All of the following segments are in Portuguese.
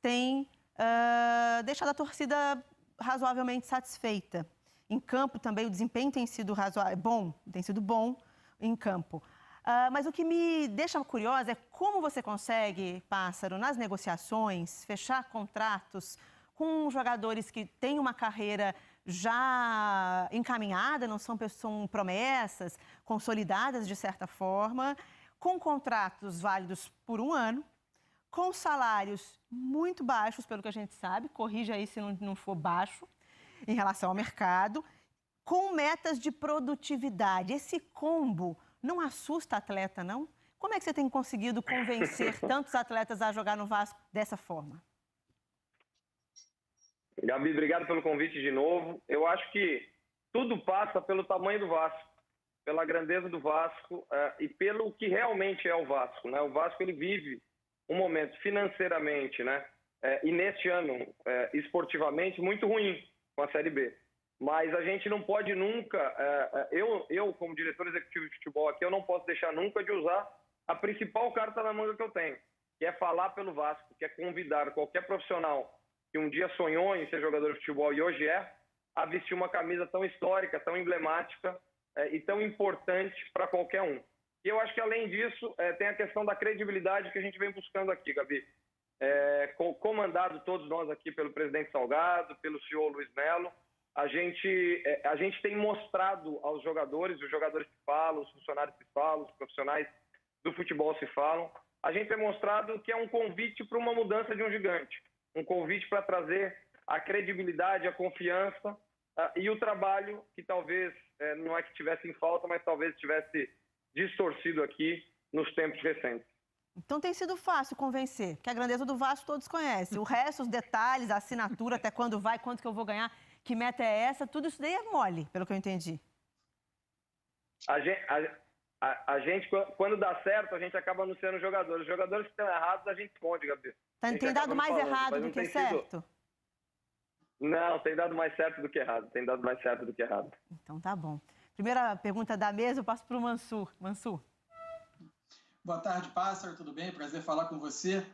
tem deixado a torcida razoavelmente satisfeita. Em campo também o desempenho tem sido bom em campo. Mas o que me deixa curiosa é como você consegue, Pássaro, nas negociações, fechar contratos com jogadores que têm uma carreira já encaminhada, não são promessas consolidadas de certa forma, com contratos válidos por 1 ano, com salários muito baixos, pelo que a gente sabe, corrija aí se não for baixo, em relação ao mercado, com metas de produtividade. Esse combo não assusta atleta, não? Como é que você tem conseguido convencer tantos atletas a jogar no Vasco dessa forma? Gabi, obrigado pelo convite de novo. Eu acho que tudo passa pelo tamanho do Vasco, pela grandeza do Vasco e pelo que realmente é o Vasco, né? O Vasco, ele vive um momento financeiramente, né? E neste ano, esportivamente, muito ruim com a Série B. Mas a gente não pode nunca, eu como diretor executivo de futebol aqui, eu não posso deixar nunca de usar a principal carta na manga que eu tenho, que é falar pelo Vasco, que é convidar qualquer profissional que um dia sonhou em ser jogador de futebol e hoje a vestir uma camisa tão histórica, tão emblemática e tão importante para qualquer um. E eu acho que, além disso, tem a questão da credibilidade que a gente vem buscando aqui, Gabi. Comandado todos nós aqui pelo presidente Salgado, pelo CEO Luiz Melo, a gente tem mostrado aos jogadores, os jogadores que falam, os funcionários que falam, os profissionais do futebol se falam, a gente tem mostrado que é um convite para uma mudança de um gigante, um convite para trazer a credibilidade, a confiança e o trabalho que talvez, não é que tivesse em falta, mas talvez tivesse distorcido aqui nos tempos recentes. Então tem sido fácil convencer, que a grandeza do Vasco todos conhecem. O resto, os detalhes, a assinatura, até quando vai, quanto que eu vou ganhar, que meta é essa, tudo isso daí é mole, pelo que eu entendi. A gente, quando dá certo, a gente acaba anunciando os jogadores. Os jogadores que estão errados, a gente esconde, Gabi. Tem dado mais errado do que certo? Não, tem dado mais certo do que errado. Tem dado mais certo do que errado. Então tá bom. Primeira pergunta da mesa, eu passo para o Mansur. Mansur. Boa tarde, Pássaro, tudo bem? Prazer falar com você.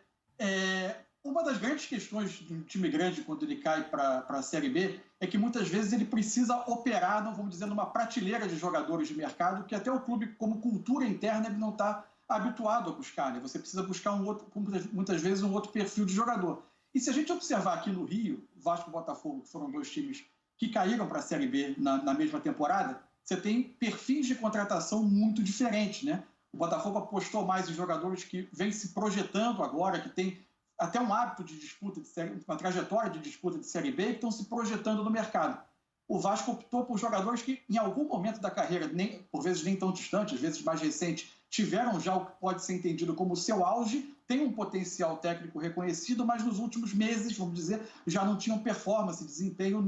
Uma das grandes questões de um time grande quando ele cai para a Série B é que muitas vezes ele precisa operar, não vamos dizer, numa prateleira de jogadores de mercado que até o clube, como cultura interna, ele não está habituado a buscar, né? Você precisa buscar muitas vezes um outro perfil de jogador. E se a gente observar aqui no Rio, Vasco e Botafogo, que foram 2 times que caíram para a Série B na mesma temporada, você tem perfis de contratação muito diferentes, né? O Botafogo apostou mais em jogadores que vêm se projetando agora, que tem até um hábito de disputa de série, uma trajetória de disputa de Série B, que estão se projetando no mercado. O Vasco optou por jogadores que, em algum momento da carreira, por vezes nem tão distante, às vezes mais recente, tiveram já o que pode ser entendido como seu auge, tem um potencial técnico reconhecido, mas nos últimos meses, vamos dizer, já não tinham performance, desempenho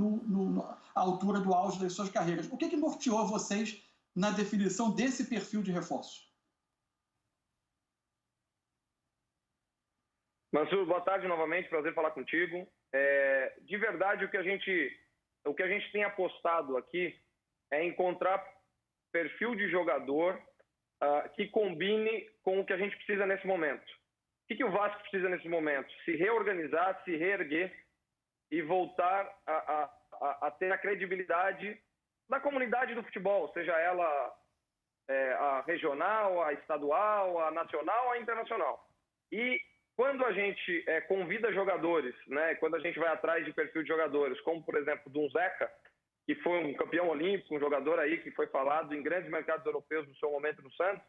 à altura do auge das suas carreiras. O que norteou vocês na definição desse perfil de reforço? Mansur, boa tarde novamente, prazer falar contigo. De verdade, o que a gente tem apostado aqui é encontrar perfil de jogador que combine com o que a gente precisa nesse momento. O que o Vasco precisa nesse momento? Se reorganizar, se reerguer e voltar a ter a credibilidade da comunidade do futebol, seja ela a regional, a estadual, a nacional, a internacional. E quando a gente convida jogadores, né, quando a gente vai atrás de perfil de jogadores, como, por exemplo, do Zeca, que foi um campeão olímpico, um jogador aí que foi falado em grandes mercados europeus no seu momento no Santos,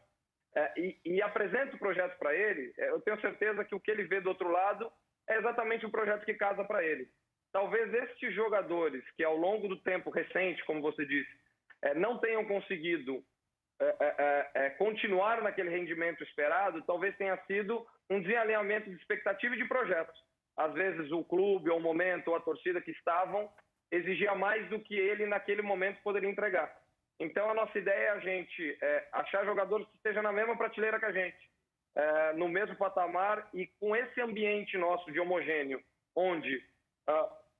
e apresenta o projeto para ele, eu tenho certeza que o que ele vê do outro lado é exatamente o projeto que casa para ele. Talvez estes jogadores que ao longo do tempo recente, como você disse, não tenham conseguido continuar naquele rendimento esperado, talvez tenha sido um desalinhamento de expectativa e de projetos. Às vezes o clube, ou o momento, ou a torcida que estavam, exigia mais do que ele naquele momento poderia entregar. Então a nossa ideia é a gente achar jogadores que estejam na mesma prateleira que a gente, no mesmo patamar e com esse ambiente nosso de homogêneo, onde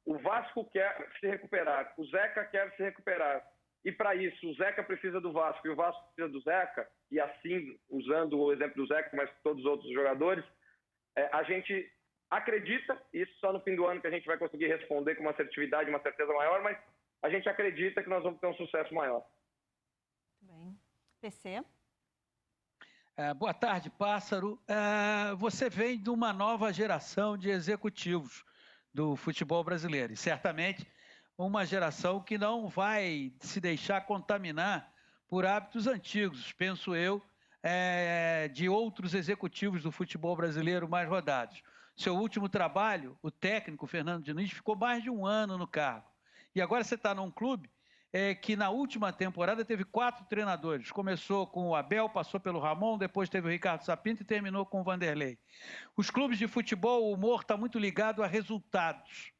o Vasco quer se recuperar, o Zeca quer se recuperar, e para isso o Zeca precisa do Vasco e o Vasco precisa do Zeca, e assim, usando o exemplo do Zeca, mas todos os outros jogadores, a gente acredita, isso só no fim do ano que a gente vai conseguir responder com uma assertividade, uma certeza maior, mas a gente acredita que nós vamos ter um sucesso maior. Muito bem. PC? Boa tarde, Pássaro. Você vem de uma nova geração de executivos do futebol brasileiro e certamente uma geração que não vai se deixar contaminar por hábitos antigos, penso eu, de outros executivos do futebol brasileiro mais rodados. Seu último trabalho, o técnico Fernando Diniz, ficou mais de um ano no cargo. E agora você está num clube que na última temporada teve 4 treinadores. Começou com o Abel, passou pelo Ramon, depois teve o Ricardo Sapinto e terminou com o Vanderlei. Os clubes de futebol, o humor está muito ligado a resultados.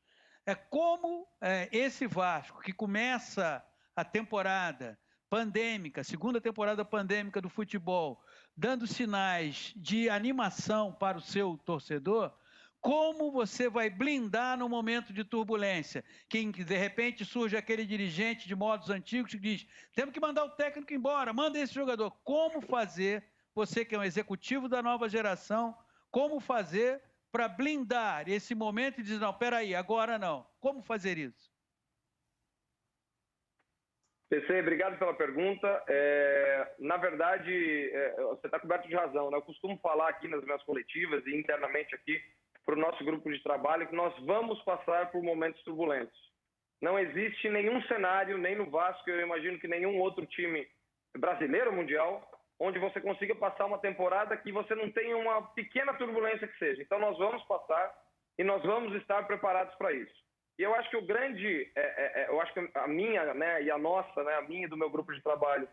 Como esse Vasco, que começa a temporada pandêmica, segunda temporada pandêmica do futebol, dando sinais de animação para o seu torcedor, como você vai blindar no momento de turbulência? Que de repente surge aquele dirigente de modos antigos que diz: temos que mandar o técnico embora, manda esse jogador. Como fazer, você que é um executivo da nova geração, como fazer para blindar esse momento e dizer: não, peraí, agora não. Como fazer isso? PC, obrigado pela pergunta. Na verdade, você está coberto de razão, né? Eu costumo falar aqui nas minhas coletivas e internamente aqui para o nosso grupo de trabalho que nós vamos passar por momentos turbulentos. Não existe nenhum cenário, nem no Vasco, eu imagino que nenhum outro time brasileiro ou mundial, onde você consiga passar uma temporada que você não tenha uma pequena turbulência que seja. Então nós vamos passar e nós vamos estar preparados para isso. E eu acho que o grande, eu acho que a minha, né, e a nossa, né, a minha e do meu grupo de trabalho,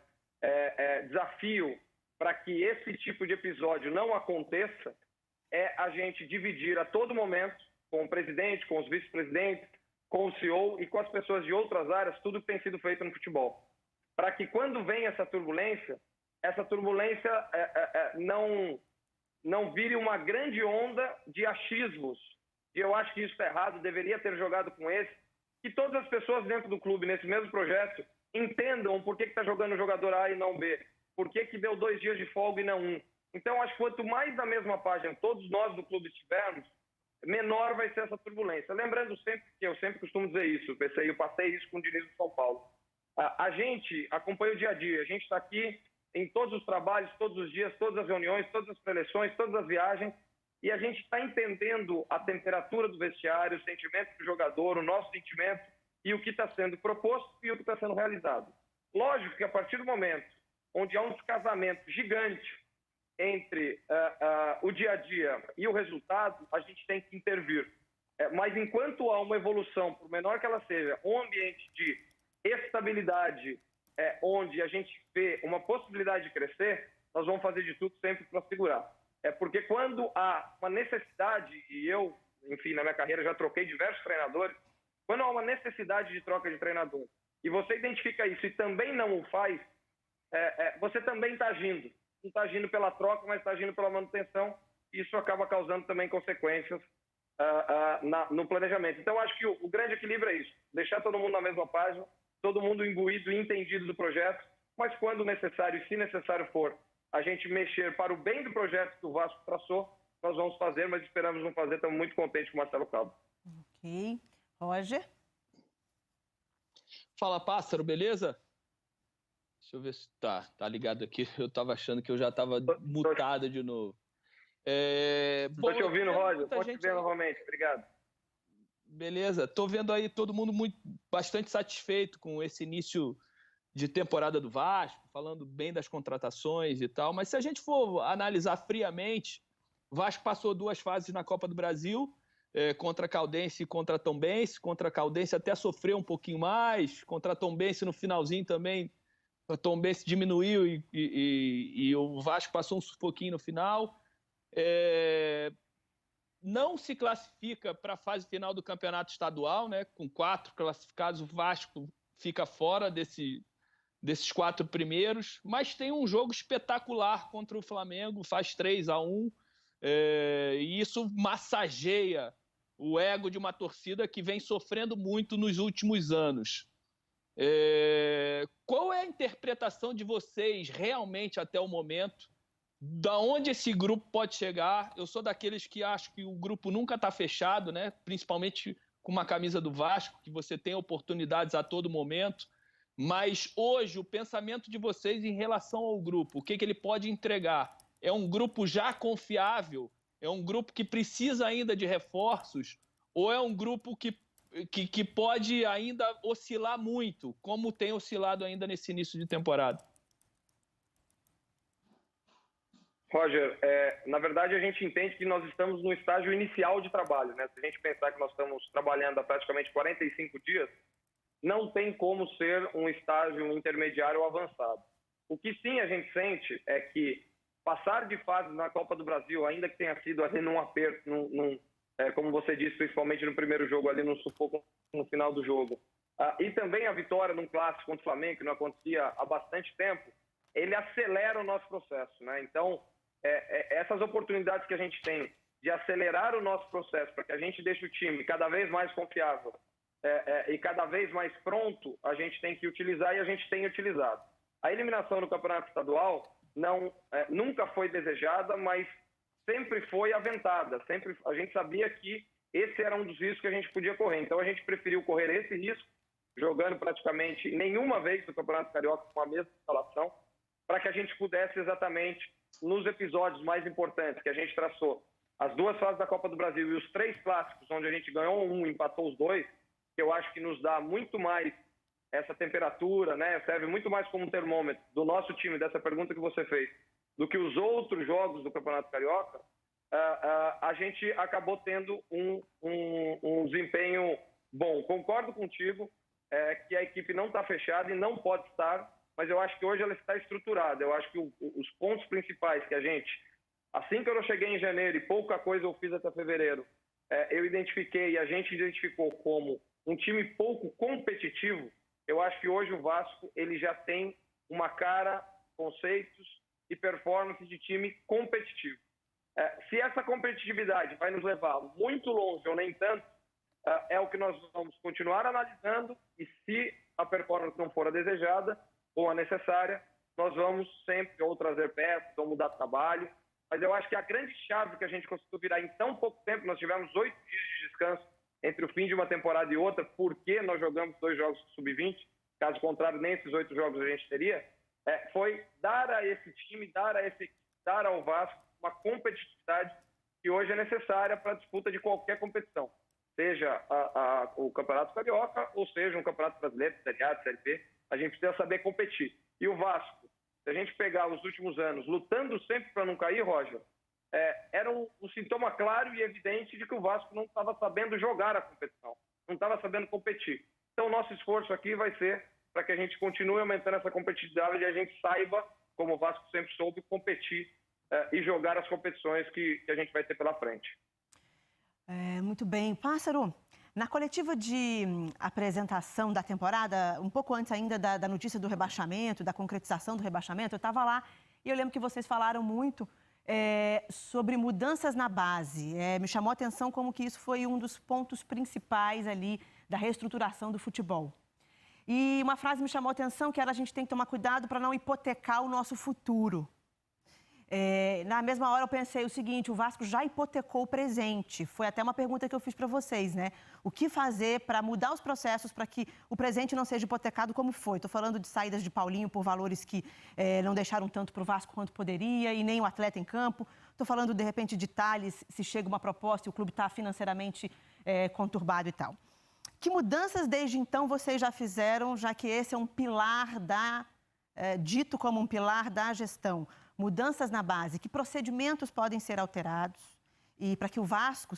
desafio para que esse tipo de episódio não aconteça é a gente dividir a todo momento com o presidente, com os vice-presidentes, com o CEO e com as pessoas de outras áreas, tudo que tem sido feito no futebol. Para que quando vem essa turbulência não vire uma grande onda de achismos. E eu acho que isso está errado, deveria ter jogado com esse. Que todas as pessoas dentro do clube, nesse mesmo projeto, entendam por que está jogando o jogador A e não B. Por que deu 2 dias de folga e não 1. Então, acho que quanto mais na mesma página todos nós do clube estivermos, menor vai ser essa turbulência. Lembrando sempre que eu sempre costumo dizer isso, eu passei isso com o Diniz do São Paulo. A gente acompanha o dia a dia, a gente está aqui em todos os trabalhos, todos os dias, todas as reuniões, todas as preleções, todas as viagens, e a gente está entendendo a temperatura do vestiário, o sentimento do jogador, o nosso sentimento e o que está sendo proposto e o que está sendo realizado. Lógico que a partir do momento onde há um descasamento gigante entre o dia a dia e o resultado, a gente tem que intervir. Mas enquanto há uma evolução, por menor que ela seja, um ambiente de estabilidade, onde a gente vê uma possibilidade de crescer, nós vamos fazer de tudo sempre para segurar. Porque quando há uma necessidade, e eu, enfim, na minha carreira já troquei diversos treinadores, quando há uma necessidade de troca de treinador, e você identifica isso e também não o faz, você também está agindo. Não está agindo pela troca, mas está agindo pela manutenção, e isso acaba causando também consequências no planejamento. Então, acho que o grande equilíbrio é isso, deixar todo mundo na mesma página, todo mundo imbuído e entendido do projeto, mas quando necessário, e se necessário for, a gente mexer para o bem do projeto que o Vasco traçou, nós vamos fazer, mas esperamos não fazer, estamos muito contentes com o Marcelo Cabo. Ok. Roger? Fala, Pássaro, beleza? Deixa eu ver se tá ligado aqui. Eu estava achando que eu já estava mutado de novo. Estou te ouvindo, Roger. Pode te ver novamente. Obrigado. Beleza. Estou vendo aí todo mundo bastante satisfeito com esse início de temporada do Vasco, falando bem das contratações e tal. Mas se a gente for analisar friamente, o Vasco passou 2 fases na Copa do Brasil, contra a Caldense e contra a Tombense. Contra a Caldense até sofreu um pouquinho mais. Contra a Tombense no finalzinho também a Tombense diminuiu e o Vasco passou um sufoquinho no final. Não se classifica para a fase final do campeonato estadual, né? Com 4 classificados, o Vasco fica fora desses 4 primeiros, mas tem um jogo espetacular contra o Flamengo, faz 3-1, e isso massageia o ego de uma torcida que vem sofrendo muito nos últimos anos. Qual é a interpretação de vocês realmente até o momento da onde esse grupo pode chegar. Eu sou daqueles que acho que o grupo nunca está fechado, né? Principalmente com uma camisa do Vasco, que você tem oportunidades a todo momento. Mas hoje, o pensamento de vocês em relação ao grupo, o que ele pode entregar? É um grupo já confiável? É um grupo que precisa ainda de reforços? Ou é um grupo que pode ainda oscilar muito, como tem oscilado ainda nesse início de temporada? Roger, na verdade a gente entende que nós estamos no estágio inicial de trabalho, né? Se a gente pensar que nós estamos trabalhando há praticamente 45 dias, não tem como ser um estágio intermediário ou avançado. O que sim a gente sente é que passar de fase na Copa do Brasil, ainda que tenha sido ali num aperto, como você disse, principalmente no primeiro jogo, ali no sufoco no final do jogo, e também a vitória num clássico contra o Flamengo, que não acontecia há bastante tempo, ele acelera o nosso processo, né? Então, essas oportunidades que a gente tem de acelerar o nosso processo para que a gente deixe o time cada vez mais confiável e cada vez mais pronto, a gente tem que utilizar e a gente tem utilizado. A eliminação no Campeonato Estadual nunca foi desejada, mas sempre foi aventada. A gente sabia que esse era um dos riscos que a gente podia correr. Então a gente preferiu correr esse risco, jogando praticamente nenhuma vez no Campeonato Carioca com a mesma escalação, para que a gente pudesse exatamente, nos episódios mais importantes que a gente traçou, as 2 fases da Copa do Brasil e os 3 clássicos, onde a gente ganhou um, empatou os 2, que eu acho que nos dá muito mais essa temperatura, né? Serve muito mais como um termômetro do nosso time, dessa pergunta que você fez, do que os outros jogos do Campeonato Carioca, a gente acabou tendo um desempenho bom. Concordo contigo que a equipe não está fechada e não pode estar, mas eu acho que hoje ela está estruturada. Eu acho que os pontos principais que a gente, assim que eu cheguei em janeiro e pouca coisa eu fiz até fevereiro, eu identifiquei e a gente identificou como um time pouco competitivo. Eu acho que hoje o Vasco ele já tem uma cara, conceitos e performance de time competitivo. Se essa competitividade vai nos levar muito longe ou nem tanto, é o que nós vamos continuar analisando, e se a performance não for a desejada ou a necessária, nós vamos sempre ou trazer peças ou mudar de trabalho. Mas eu acho que a grande chave que a gente conseguiu virar em tão pouco tempo, nós tivemos 8 dias de descanso entre o fim de uma temporada e outra, porque nós jogamos 2 jogos sub-20, caso contrário, nem esses 8 jogos a gente teria, foi dar a esse time, dar ao Vasco uma competitividade que hoje é necessária para a disputa de qualquer competição, seja o Campeonato Carioca ou seja um Campeonato Brasileiro, Série A, Série B. A gente precisa saber competir. E o Vasco, se a gente pegar os últimos anos lutando sempre para não cair, Roger, era um sintoma claro e evidente de que o Vasco não estava sabendo jogar a competição, não estava sabendo competir. Então, o nosso esforço aqui vai ser para que a gente continue aumentando essa competitividade e a gente saiba, como o Vasco sempre soube, competir e jogar as competições que a gente vai ter pela frente. Muito bem. Pássaro, na coletiva de apresentação da temporada, um pouco antes ainda da notícia do rebaixamento, da concretização do rebaixamento, eu estava lá e eu lembro que vocês falaram muito sobre mudanças na base. Me chamou a atenção como que isso foi um dos pontos principais ali da reestruturação do futebol. E uma frase me chamou a atenção, que era: a gente tem que tomar cuidado para não hipotecar o nosso futuro. Na mesma hora eu pensei o seguinte: o Vasco já hipotecou o presente. Foi até uma pergunta que eu fiz para vocês, né? O que fazer para mudar os processos para que o presente não seja hipotecado como foi? Estou falando de saídas de Paulinho por valores que não deixaram tanto para o Vasco quanto poderia e nem o atleta em campo. Estou falando, de repente, de Tales, se chega uma proposta e o clube está financeiramente conturbado e tal. Que mudanças desde então vocês já fizeram, já que esse é um pilar dito como um pilar da gestão? Mudanças na base, que procedimentos podem ser alterados e para que o Vasco,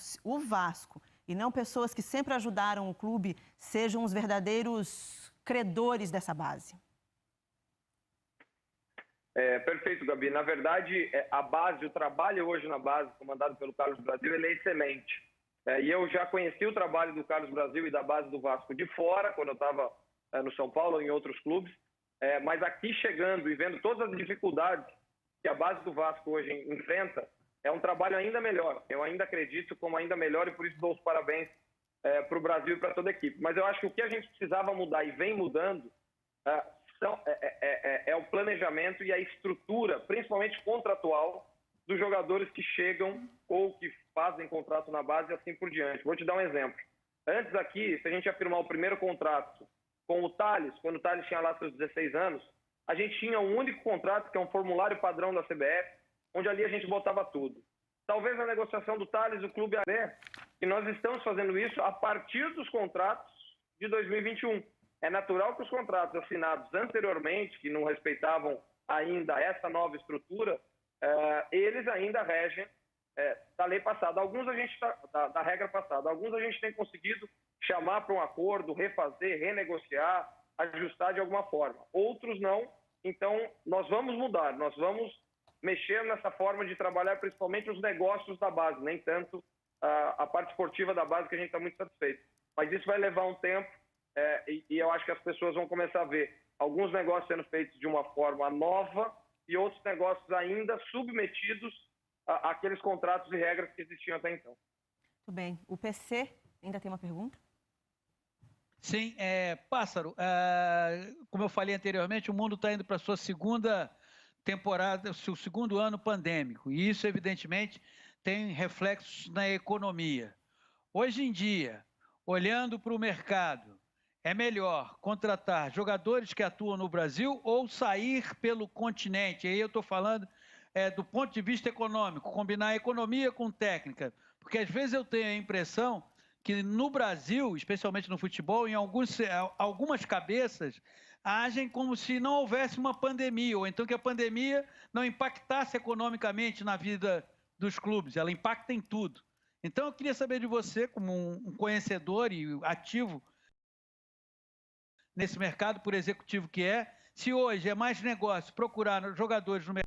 e não pessoas que sempre ajudaram o clube, sejam os verdadeiros credores dessa base? Perfeito, Gabi. Na verdade, a base, o trabalho hoje na base, comandado pelo Carlos Brasil, ele é excelente. E eu já conheci o trabalho do Carlos Brasil e da base do Vasco de fora, quando eu estava no São Paulo ou em outros clubes, mas aqui chegando e vendo todas as dificuldades que a base do Vasco hoje enfrenta, é um trabalho ainda melhor. Eu ainda acredito como ainda melhor e por isso dou os parabéns para o Brasil e para toda a equipe. Mas eu acho que o que a gente precisava mudar e vem mudando é o planejamento e a estrutura, principalmente contratual, dos jogadores que chegam ou que fazem contrato na base e assim por diante. Vou te dar um exemplo. Antes aqui, se a gente afirmar o primeiro contrato com o Thales, quando o Thales tinha lá seus 16 anos, a gente tinha um único contrato, que é um formulário padrão da CBF, onde ali a gente botava tudo. Talvez na negociação do Thales, o clube que nós estamos fazendo isso a partir dos contratos de 2021. É natural que os contratos assinados anteriormente, que não respeitavam ainda essa nova estrutura, eles ainda regem da lei passada. Alguns a gente da regra passada. Alguns a gente tem conseguido chamar para um acordo, refazer, renegociar, ajustar de alguma forma. Outros não. Então, nós vamos mudar, nós vamos mexer nessa forma de trabalhar, principalmente os negócios da base, nem tanto a parte esportiva da base, que a gente está muito satisfeito. Mas isso vai levar um tempo e eu acho que as pessoas vão começar a ver alguns negócios sendo feitos de uma forma nova e outros negócios ainda submetidos àqueles contratos e regras que existiam até então. Muito bem. O PC ainda tem uma pergunta? Sim, Pássaro, como eu falei anteriormente, o mundo está indo para a sua segunda temporada, seu segundo ano pandêmico, e isso, evidentemente, tem reflexos na economia. Hoje em dia, olhando para o mercado, é melhor contratar jogadores que atuam no Brasil ou sair pelo continente? Aí eu estou falando do ponto de vista econômico, combinar a economia com técnica, porque às vezes eu tenho a impressão que no Brasil, especialmente no futebol, em algumas cabeças, agem como se não houvesse uma pandemia, ou então que a pandemia não impactasse economicamente na vida dos clubes, ela impacta em tudo. Então eu queria saber de você, como um conhecedor e ativo nesse mercado, por executivo que se hoje é mais negócio procurar jogadores no mercado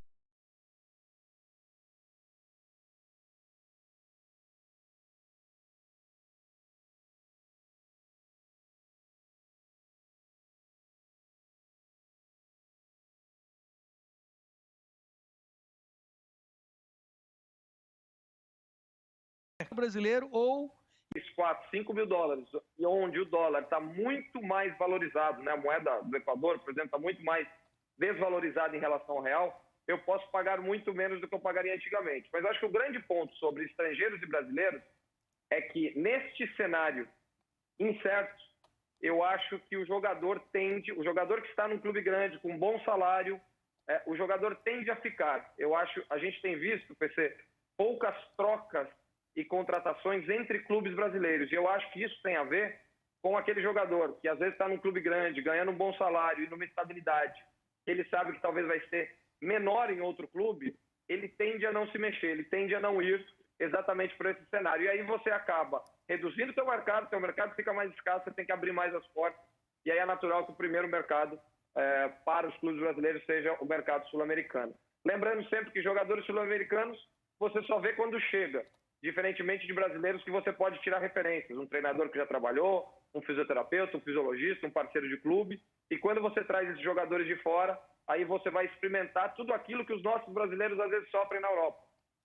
brasileiro ou 4, 5 mil dólares, e onde o dólar está muito mais valorizado, né? A moeda do Equador, por exemplo, está muito mais desvalorizada em relação ao real, eu posso pagar muito menos do que eu pagaria antigamente. Mas acho que o grande ponto sobre estrangeiros e brasileiros é que, neste cenário incerto, eu acho que o jogador que está num clube grande, com um bom salário, o jogador tende a ficar. Eu acho, a gente tem visto, PC, poucas trocas e contratações entre clubes brasileiros. E eu acho que isso tem a ver com aquele jogador que às vezes está num clube grande, ganhando um bom salário e numa estabilidade, ele sabe que talvez vai ser menor em outro clube, ele tende a não se mexer, ele tende a não ir exatamente por esse cenário. E aí você acaba reduzindo o seu mercado fica mais escasso, você tem que abrir mais as portas. E aí é natural que o primeiro mercado para os clubes brasileiros seja o mercado sul-americano. Lembrando sempre que jogadores sul-americanos você só vê quando chega, diferentemente de brasileiros que você pode tirar referências, um treinador que já trabalhou, um fisioterapeuta, um fisiologista, um parceiro de clube, e quando você traz esses jogadores de fora, aí você vai experimentar tudo aquilo que os nossos brasileiros às vezes sofrem na Europa.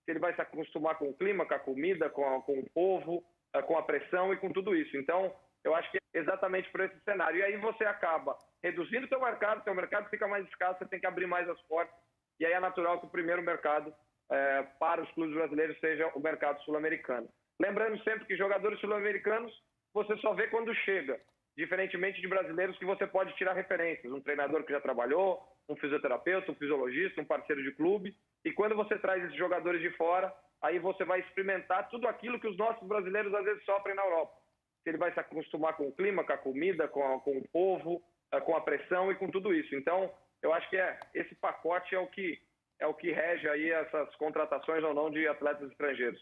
Ele vai se acostumar com o clima, com a comida, com o povo, com a pressão e com tudo isso. Então, eu acho que é exatamente por esse cenário. E aí você acaba reduzindo o seu mercado fica mais escasso, você tem que abrir mais as portas, e aí é natural que o primeiro mercado para os clubes brasileiros seja o mercado sul-americano. Lembrando sempre que jogadores sul-americanos você só vê quando chega, diferentemente de brasileiros que você pode tirar referências, um treinador que já trabalhou, um fisioterapeuta, um fisiologista, um parceiro de clube, e quando você traz esses jogadores de fora, aí você vai experimentar tudo aquilo que os nossos brasileiros às vezes sofrem na Europa. Ele vai se acostumar com o clima, com a comida, com o povo, com a pressão e com tudo isso. Então, eu acho que esse pacote é o que rege aí essas contratações ou não de atletas estrangeiros.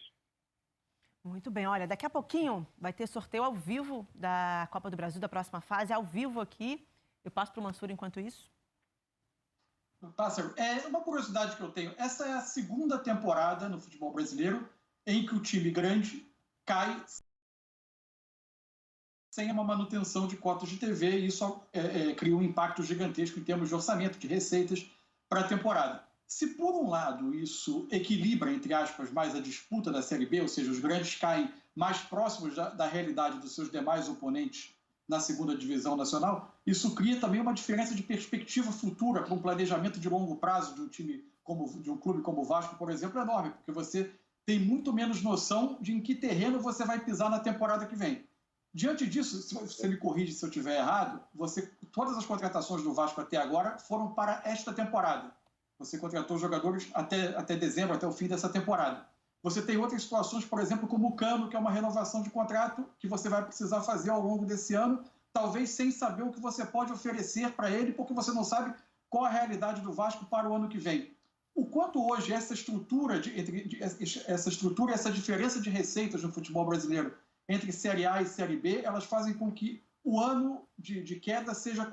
Muito bem, olha, daqui a pouquinho vai ter sorteio ao vivo da Copa do Brasil, da próxima fase, ao vivo aqui. Eu passo para o Mansur enquanto isso. Pássaro, uma curiosidade que eu tenho. Essa é a segunda temporada no futebol brasileiro em que o time grande cai sem uma manutenção de cotas de TV, e isso cria um impacto gigantesco em termos de orçamento, de receitas para a temporada. Se, por um lado, isso equilibra, entre aspas, mais a disputa da Série B, ou seja, os grandes caem mais próximos da realidade dos seus demais oponentes na segunda divisão nacional, isso cria também uma diferença de perspectiva futura para um planejamento de longo prazo de um clube como o Vasco, por exemplo, é enorme, porque você tem muito menos noção de em que terreno você vai pisar na temporada que vem. Diante disso, se você me corrige se eu estiver errado, todas as contratações do Vasco até agora foram para esta temporada. Você contratou jogadores até dezembro, até o fim dessa temporada. Você tem outras situações, por exemplo, como o Cano, que é uma renovação de contrato que você vai precisar fazer ao longo desse ano, talvez sem saber o que você pode oferecer para ele, porque você não sabe qual a realidade do Vasco para o ano que vem. O quanto hoje essa essa diferença de receitas no futebol brasileiro entre Série A e Série B, elas fazem com que o ano de queda seja